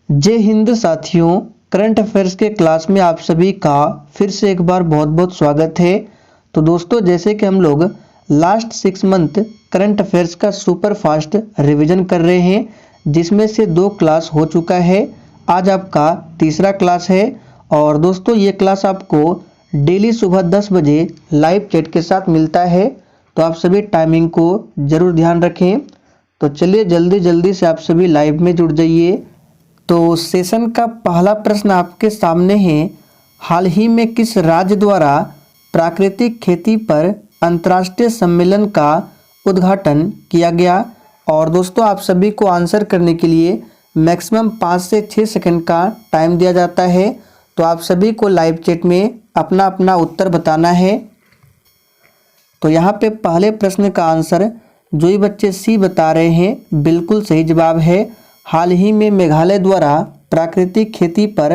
जय हिंद साथियों, current affairs के क्लास में आप सभी का फिर से एक बार बहुत बहुत स्वागत है। तो दोस्तों, जैसे कि हम लोग लास्ट 6 मंथ करंट अफेयर्स का सुपर फास्ट रिवीजन कर रहे हैं, जिसमें से 2 क्लास हो चुका है। आज आपका तीसरा क्लास है और दोस्तों ये क्लास आपको डेली सुबह 10 बजे लाइव चैट के साथ मिलता है। तो आप सभी टाइमिंग को ज़रूर ध्यान रखें। तो चलिए जल्दी जल्दी से आप सभी लाइव में जुड़ जाइए। तो सेशन का पहला प्रश्न आपके सामने है। हाल ही में किस राज्य द्वारा प्राकृतिक खेती पर अंतर्राष्ट्रीय सम्मेलन का उद्घाटन किया गया? और दोस्तों आप सभी को आंसर करने के लिए मैक्सिमम 5 से 6 सेकंड का टाइम दिया जाता है। तो आप सभी को लाइव चैट में अपना अपना उत्तर बताना है। तो यहाँ पे पहले प्रश्न का आंसर जो ही बच्चे सी बता रहे हैं, बिल्कुल सही जवाब है। हाल ही में मेघालय द्वारा प्राकृतिक खेती पर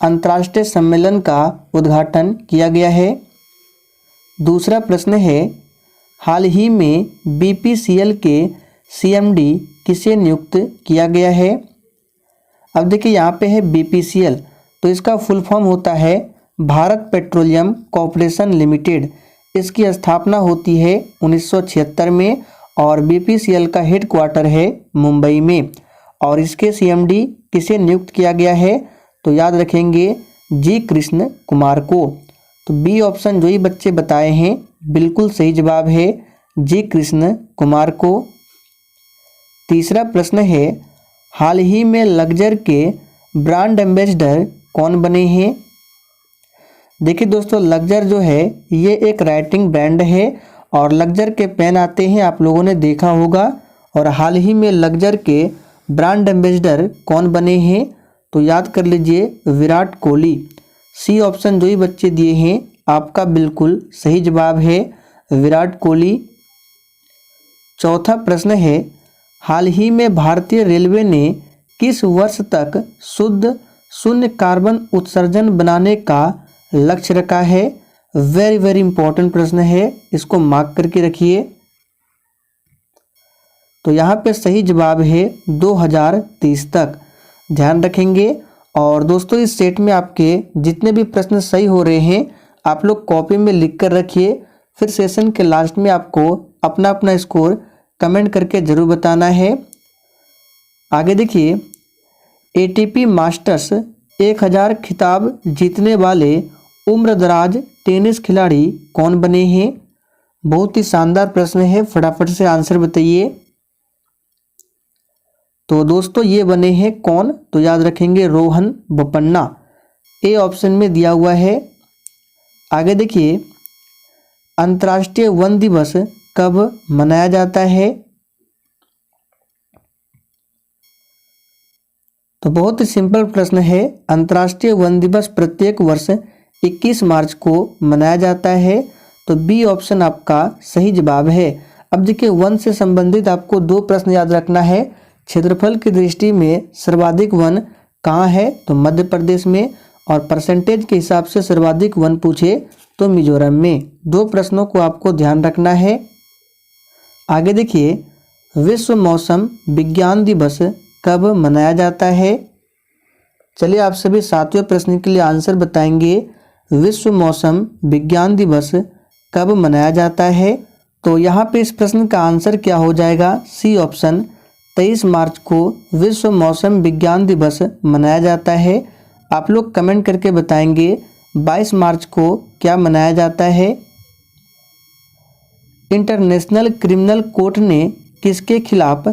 अंतर्राष्ट्रीय सम्मेलन का उद्घाटन किया गया है। दूसरा प्रश्न है, हाल ही में बीपीसीएल के सीएमडी किसे नियुक्त किया गया है? अब देखिए यहाँ पे है बीपीसीएल, तो इसका फुल फॉर्म होता है भारत पेट्रोलियम कॉर्पोरेशन लिमिटेड। इसकी स्थापना होती है 1976 में और बीपीसीएल का हेडक्वार्टर है मुंबई में। और इसके सीएमडी किसे नियुक्त किया गया है? तो याद रखेंगे जी कृष्ण कुमार को। तो बी ऑप्शन जो ही बच्चे बताए हैं, बिल्कुल सही जवाब है जी कृष्ण कुमार को। तीसरा प्रश्न है, हाल ही में लक्जर के ब्रांड एम्बेसडर कौन बने हैं? देखिए दोस्तों, लक्जर जो है ये एक राइटिंग ब्रांड है और लक्जर के पेन आते हैं, आप लोगों ने देखा होगा। और हाल ही में लक्जर के ब्रांड एम्बेसडर कौन बने हैं? तो याद कर लीजिए विराट कोहली। सी ऑप्शन जो ही बच्चे दिए हैं, आपका बिल्कुल सही जवाब है विराट कोहली। चौथा प्रश्न है, हाल ही में भारतीय रेलवे ने किस वर्ष तक शुद्ध शून्य कार्बन उत्सर्जन बनाने का लक्ष्य रखा है? वेरी वेरी इंपॉर्टेंट प्रश्न है, इसको मार्क करके रखिए। तो यहाँ पे सही जवाब है 2030 तक, ध्यान रखेंगे। और दोस्तों इस सेट में आपके जितने भी प्रश्न सही हो रहे हैं, आप लोग कॉपी में लिख कर रखिए। फिर सेशन के लास्ट में आपको अपना अपना स्कोर कमेंट करके ज़रूर बताना है। आगे देखिए, एटीपी मास्टर्स 1000 खिताब जीतने वाले उम्रदराज टेनिस खिलाड़ी कौन बने हैं? बहुत ही शानदार प्रश्न है, फटाफट से आंसर बताइए। तो दोस्तों ये बने हैं कौन? तो याद रखेंगे रोहन बोपन्ना, ए ऑप्शन में दिया हुआ है। आगे देखिए, अंतर्राष्ट्रीय वन दिवस कब मनाया जाता है? तो बहुत ही सिंपल प्रश्न है, अंतर्राष्ट्रीय वन दिवस प्रत्येक वर्ष 21 मार्च को मनाया जाता है। तो बी ऑप्शन आपका सही जवाब है। अब देखिए, वन से संबंधित आपको 2 प्रश्न याद रखना है। क्षेत्रफल की दृष्टि में सर्वाधिक वन कहाँ है? तो मध्य प्रदेश में। और परसेंटेज के हिसाब से सर्वाधिक वन पूछे तो मिजोरम में। 2 प्रश्नों को आपको ध्यान रखना है। आगे देखिए, विश्व मौसम विज्ञान दिवस कब मनाया जाता है? चलिए आप सभी 7वें प्रश्न के लिए आंसर बताएंगे। विश्व मौसम विज्ञान दिवस कब मनाया जाता है? तो यहाँ पे इस प्रश्न का आंसर क्या हो जाएगा? सी ऑप्शन, 23 मार्च को विश्व मौसम विज्ञान दिवस मनाया जाता है। आप लोग कमेंट करके बताएंगे 22 मार्च को क्या मनाया जाता है। इंटरनेशनल क्रिमिनल कोर्ट ने किसके खिलाफ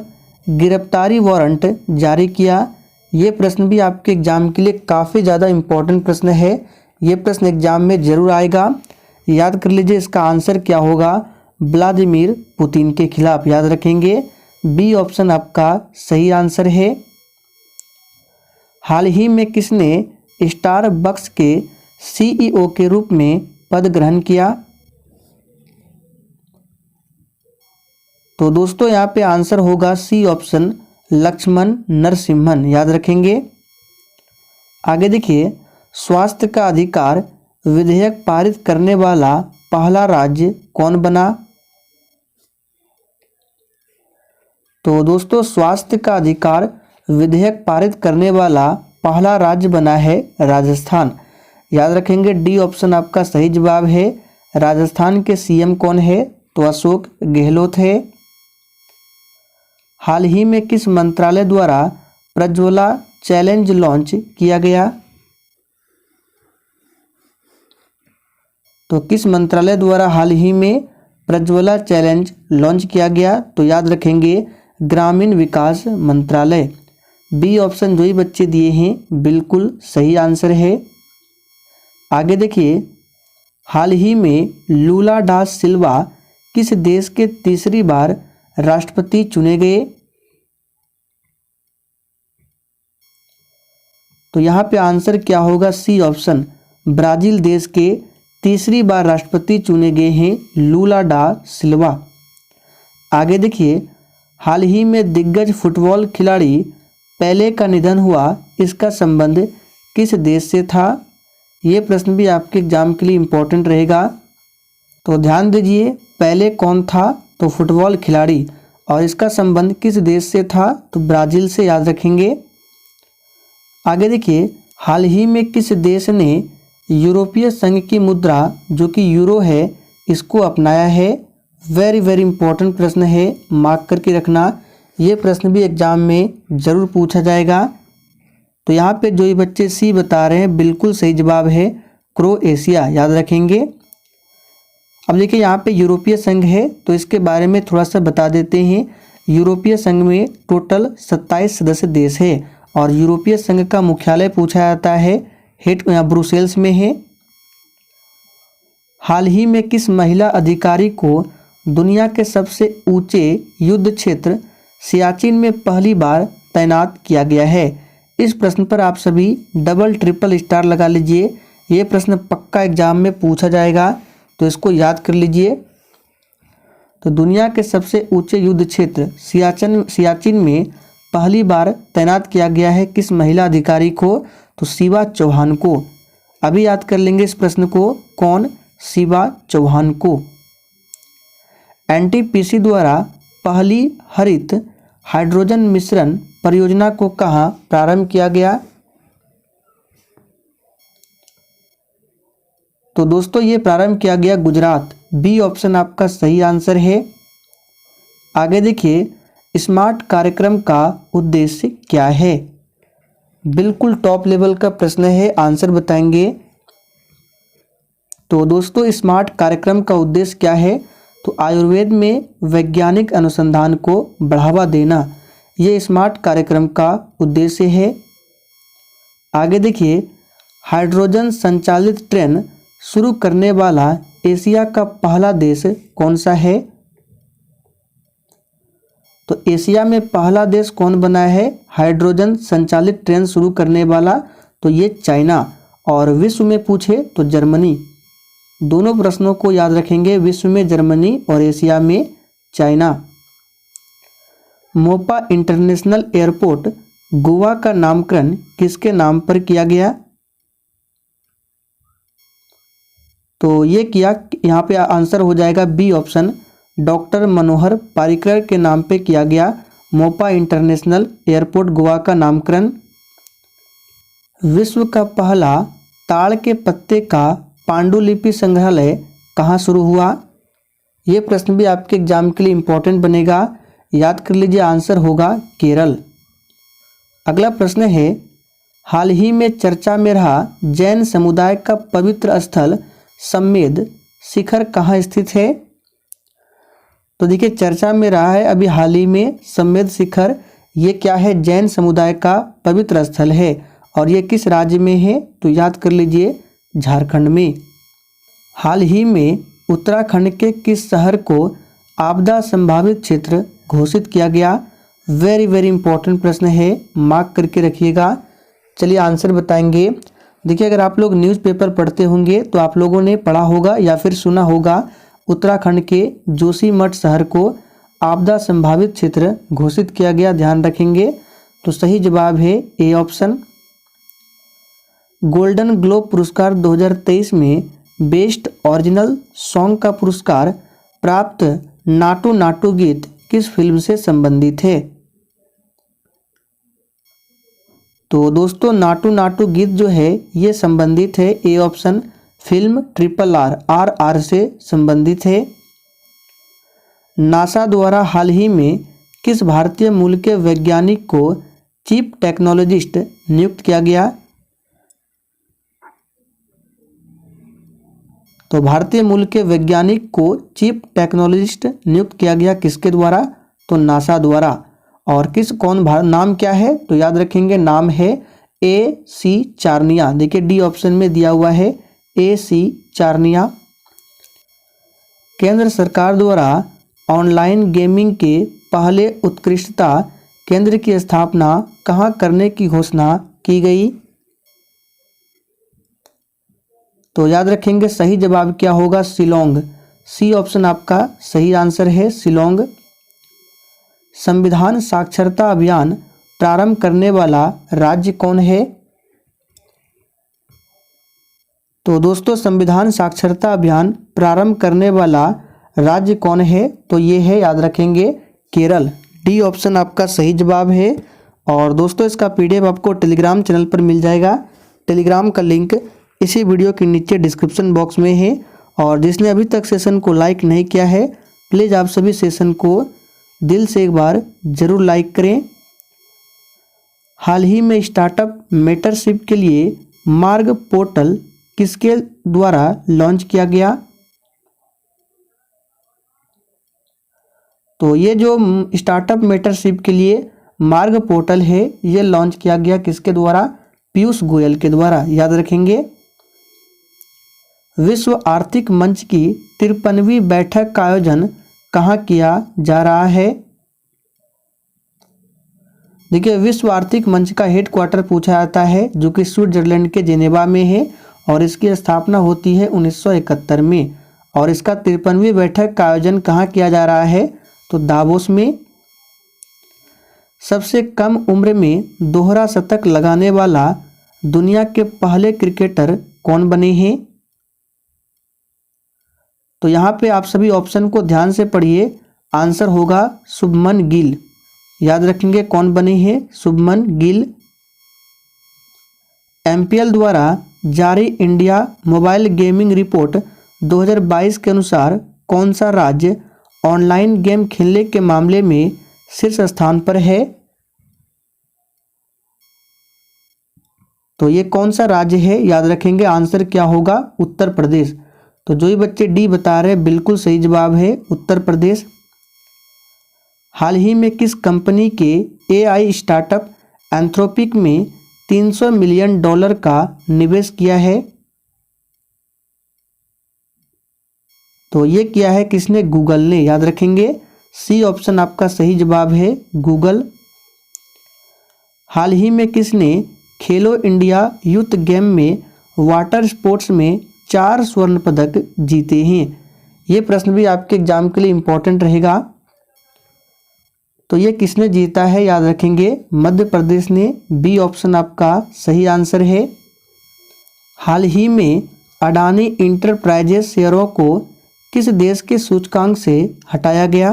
गिरफ्तारी वारंट जारी किया? ये प्रश्न भी आपके एग्जाम के लिए काफ़ी ज़्यादा इम्पोर्टेंट प्रश्न है। ये प्रश्न एग्जाम में जरूर आएगा, याद कर लीजिए। इसका आंसर क्या होगा? व्लादिमीर पुतिन के खिलाफ, याद रखेंगे। बी ऑप्शन आपका सही आंसर है। हाल ही में किसने स्टारबक्स के सीईओ के रूप में पद ग्रहण किया? तो दोस्तों यहाँ पे आंसर होगा सी ऑप्शन, लक्ष्मण नरसिम्हन, याद रखेंगे। आगे देखिए, स्वास्थ्य का अधिकार विधेयक पारित करने वाला पहला राज्य कौन बना? तो दोस्तों स्वास्थ्य का अधिकार विधेयक पारित करने वाला पहला राज्य बना है राजस्थान। याद रखेंगे डी ऑप्शन आपका सही जवाब है। राजस्थान के सीएम कौन है? तो अशोक गहलोत है। हाल ही में किस मंत्रालय द्वारा प्रज्वला चैलेंज लॉन्च किया गया? तो किस मंत्रालय द्वारा हाल ही में प्रज्वला चैलेंज लॉन्च किया गया? तो याद रखेंगे ग्रामीण विकास मंत्रालय। बी ऑप्शन जो ही बच्चे दिए हैं बिल्कुल सही आंसर है। आगे देखिए, हाल ही में लूला डा सिल्वा किस देश के तीसरी बार राष्ट्रपति चुने गए? तो यहाँ पे आंसर क्या होगा? सी ऑप्शन, ब्राजील देश के तीसरी बार राष्ट्रपति चुने गए हैं लूला डा सिल्वा। आगे देखिए, हाल ही में दिग्गज फुटबॉल खिलाड़ी पेले का निधन हुआ, इसका संबंध किस देश से था? ये प्रश्न भी आपके एग्जाम के लिए इम्पोर्टेंट रहेगा, तो ध्यान दीजिए। पेले कौन था? तो फुटबॉल खिलाड़ी, और इसका संबंध किस देश से था? तो ब्राजील से, याद रखेंगे। आगे देखिए, हाल ही में किस देश ने यूरोपीय संघ की मुद्रा जो कि यूरो है इसको अपनाया है? वेरी वेरी इंपॉर्टेंट प्रश्न है, मार्क करके रखना। ये प्रश्न भी एग्जाम में जरूर पूछा जाएगा। तो यहाँ पे जो ये बच्चे सी बता रहे हैं बिल्कुल सही जवाब है क्रोएशिया, याद रखेंगे। अब देखिए, यहाँ पे यूरोपीय संघ है तो इसके बारे में थोड़ा सा बता देते हैं। यूरोपीय संघ में टोटल 27 सदस्य देश है और यूरोपीय संघ का मुख्यालय पूछा जाता है हेड ब्रुसेल्स में है। हाल ही में किस महिला अधिकारी को दुनिया के सबसे ऊंचे युद्ध क्षेत्र सियाचिन में पहली बार तैनात किया गया है? इस प्रश्न पर आप सभी डबल ट्रिपल स्टार लगा लीजिए। ये प्रश्न पक्का एग्जाम में पूछा जाएगा, तो इसको याद कर लीजिए। तो दुनिया के सबसे ऊंचे युद्ध क्षेत्र सियाचिन में पहली बार तैनात किया गया है किस महिला अधिकारी को? तो शिवा चौहान को। अभी याद कर लेंगे इस प्रश्न को, कौन? शिवा चौहान को। एनटीपीसी द्वारा पहली हरित हाइड्रोजन मिश्रण परियोजना को कहाँ प्रारंभ किया गया? तो दोस्तों ये प्रारंभ किया गया गुजरात। बी ऑप्शन आपका सही आंसर है। आगे देखिए, स्मार्ट कार्यक्रम का उद्देश्य क्या है? बिल्कुल टॉप लेवल का प्रश्न है, आंसर बताएंगे। तो दोस्तों स्मार्ट कार्यक्रम का उद्देश्य क्या है? तो आयुर्वेद में वैज्ञानिक अनुसंधान को बढ़ावा देना, ये स्मार्ट कार्यक्रम का उद्देश्य है। आगे देखिए, हाइड्रोजन संचालित ट्रेन शुरू करने वाला एशिया का पहला देश कौन सा है? तो एशिया में पहला देश कौन बना है हाइड्रोजन संचालित ट्रेन शुरू करने वाला? तो ये चाइना, और विश्व में पूछे तो जर्मनी। दोनों प्रश्नों को याद रखेंगे, विश्व में जर्मनी और एशिया में China. Mopa international airport Goa का नामकरण किसके नाम पर किया गया? तो ये किया, यहाँ पे आंसर हो जाएगा बी ऑप्शन, डॉक्टर मनोहर पारिकर के नाम पे किया गया मोपा इंटरनेशनल एयरपोर्ट गोवा का नामकरण। विश्व का पहला ताड़ के पत्ते का पांडुलिपि संग्रहालय कहाँ शुरू हुआ? ये प्रश्न भी आपके एग्जाम के लिए इम्पोर्टेंट बनेगा, याद कर लीजिए। आंसर होगा केरल। अगला प्रश्न है, हाल ही में चर्चा में रहा जैन समुदाय का पवित्र स्थल सम्मेद शिखर कहाँ स्थित है? तो देखिए चर्चा में रहा है अभी हाल ही में सम्मेद शिखर, ये क्या है? जैन समुदाय का पवित्र स्थल है, और ये किस राज्य में है? तो याद कर लीजिए झारखंड में। हाल ही में उत्तराखंड के किस शहर को आपदा संभावित क्षेत्र घोषित किया गया? वेरी वेरी इंपॉर्टेंट प्रश्न है, मार्क करके रखिएगा। चलिए आंसर बताएंगे। देखिए, अगर आप लोग न्यूज़पेपर पढ़ते होंगे तो आप लोगों ने पढ़ा होगा या फिर सुना होगा उत्तराखंड के जोशीमठ शहर को आपदा संभावित क्षेत्र घोषित किया गया, ध्यान रखेंगे। तो सही जवाब है ए ऑप्शन। गोल्डन ग्लोब पुरस्कार 2023 में बेस्ट ओरिजिनल सॉन्ग का पुरस्कार प्राप्त नाटू नाटू गीत किस फिल्म से संबंधित है? तो दोस्तों नाटू नाटू गीत जो है ये संबंधित है ए ऑप्शन फिल्म RRR से संबंधित है। नासा द्वारा हाल ही में किस भारतीय मूल के वैज्ञानिक को चीफ टेक्नोलॉजिस्ट नियुक्त किया गया? तो भारतीय मूल के वैज्ञानिक को चीफ टेक्नोलॉजिस्ट नियुक्त किया गया किसके द्वारा? तो नासा द्वारा। और नाम क्या है? तो याद रखेंगे नाम है AC चारनिया। देखिए डी ऑप्शन में दिया हुआ है AC चारनिया। केंद्र सरकार द्वारा ऑनलाइन गेमिंग के पहले उत्कृष्टता केंद्र की स्थापना कहाँ करने की घोषणा की गई? तो याद रखेंगे सही जवाब क्या होगा? शिलोंग। सी ऑप्शन आपका सही आंसर है, शिलोंग। संविधान साक्षरता अभियान प्रारंभ करने वाला राज्य कौन है? तो दोस्तों संविधान साक्षरता अभियान प्रारंभ करने वाला राज्य कौन है? तो ये है, याद रखेंगे, केरल। डी ऑप्शन आपका सही जवाब है। और दोस्तों इसका PDF आपको टेलीग्राम चैनल पर मिल जाएगा। टेलीग्राम का लिंक इसी वीडियो के नीचे डिस्क्रिप्शन बॉक्स में है। और जिसने अभी तक सेशन को लाइक नहीं किया है प्लीज़ आप सभी सेशन को दिल से एक बार ज़रूर लाइक करें। हाल ही में स्टार्टअप मेंटरशिप के लिए मार्ग पोर्टल किसके द्वारा लॉन्च किया गया? तो ये जो स्टार्टअप मेंटरशिप के लिए मार्ग पोर्टल है ये लॉन्च किया गया किसके द्वारा? पीयूष गोयल के द्वारा, याद रखेंगे। विश्व आर्थिक मंच की 53वीं बैठक का आयोजन कहाँ किया जा रहा है? देखिए विश्व आर्थिक मंच का हेडक्वार्टर पूछा जाता है जो कि स्विट्जरलैंड के जेनेवा में है और इसकी स्थापना होती है 1971 में। और इसका 53वीं बैठक का आयोजन कहाँ किया जा रहा है? तो दावोस में। सबसे कम उम्र में दोहरा शतक लगाने वाला दुनिया के पहले क्रिकेटर कौन बने हैं? तो यहाँ पे आप सभी ऑप्शन को ध्यान से पढ़िए। आंसर होगा शुभमन गिल। याद रखेंगे कौन बने हैं? शुभमन गिल। MPL द्वारा जारी इंडिया मोबाइल गेमिंग रिपोर्ट 2022 के अनुसार कौन सा राज्य ऑनलाइन गेम खेलने के मामले में शीर्ष स्थान पर है? तो ये कौन सा राज्य है? याद रखेंगे आंसर क्या होगा? उत्तर प्रदेश। तो जो ही बच्चे डी बता रहे हैं बिल्कुल सही जवाब है उत्तर प्रदेश। हाल ही में किस कंपनी के AI स्टार्टअप एंथ्रोपिक में $300 मिलियन का निवेश किया है? तो ये किया है किसने? गूगल ने, याद रखेंगे। सी ऑप्शन आपका सही जवाब है, गूगल। हाल ही में किसने खेलो इंडिया यूथ गेम में वाटर स्पोर्ट्स में 4 स्वर्ण पदक जीते हैं? ये प्रश्न भी आपके एग्जाम के लिए इम्पोर्टेंट रहेगा। तो ये किसने जीता है? याद रखेंगे मध्य प्रदेश ने। बी ऑप्शन आपका सही आंसर है। हाल ही में अडानी इंटरप्राइजेस शेयरों को किस देश के सूचकांक से हटाया गया?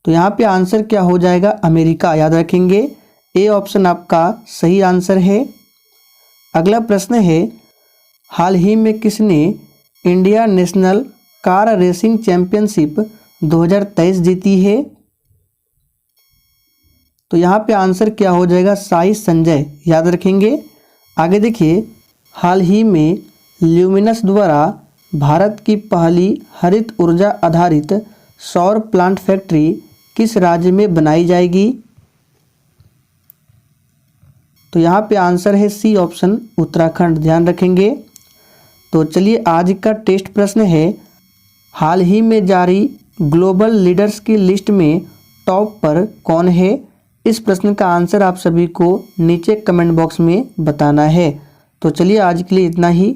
तो यहाँ पे आंसर क्या हो जाएगा? अमेरिका, याद रखेंगे। ए ऑप्शन आपका सही आंसर है। अगला प्रश्न है हाल ही में किसने India national car racing championship 2023 जीती है? तो यहाँ पे आंसर क्या हो जाएगा? साई संजय, याद रखेंगे। आगे देखिए, हाल ही में ल्यूमिनस द्वारा भारत की पहली हरित ऊर्जा आधारित सौर प्लांट फैक्ट्री किस राज्य में बनाई जाएगी? तो यहाँ पे आंसर है सी ऑप्शन, उत्तराखंड, ध्यान रखेंगे। तो चलिए आज का टेस्ट प्रश्न है, हाल ही में जारी ग्लोबल लीडर्स की लिस्ट में टॉप पर कौन है? इस प्रश्न का आंसर आप सभी को नीचे कमेंट बॉक्स में बताना है। तो चलिए आज के लिए इतना ही।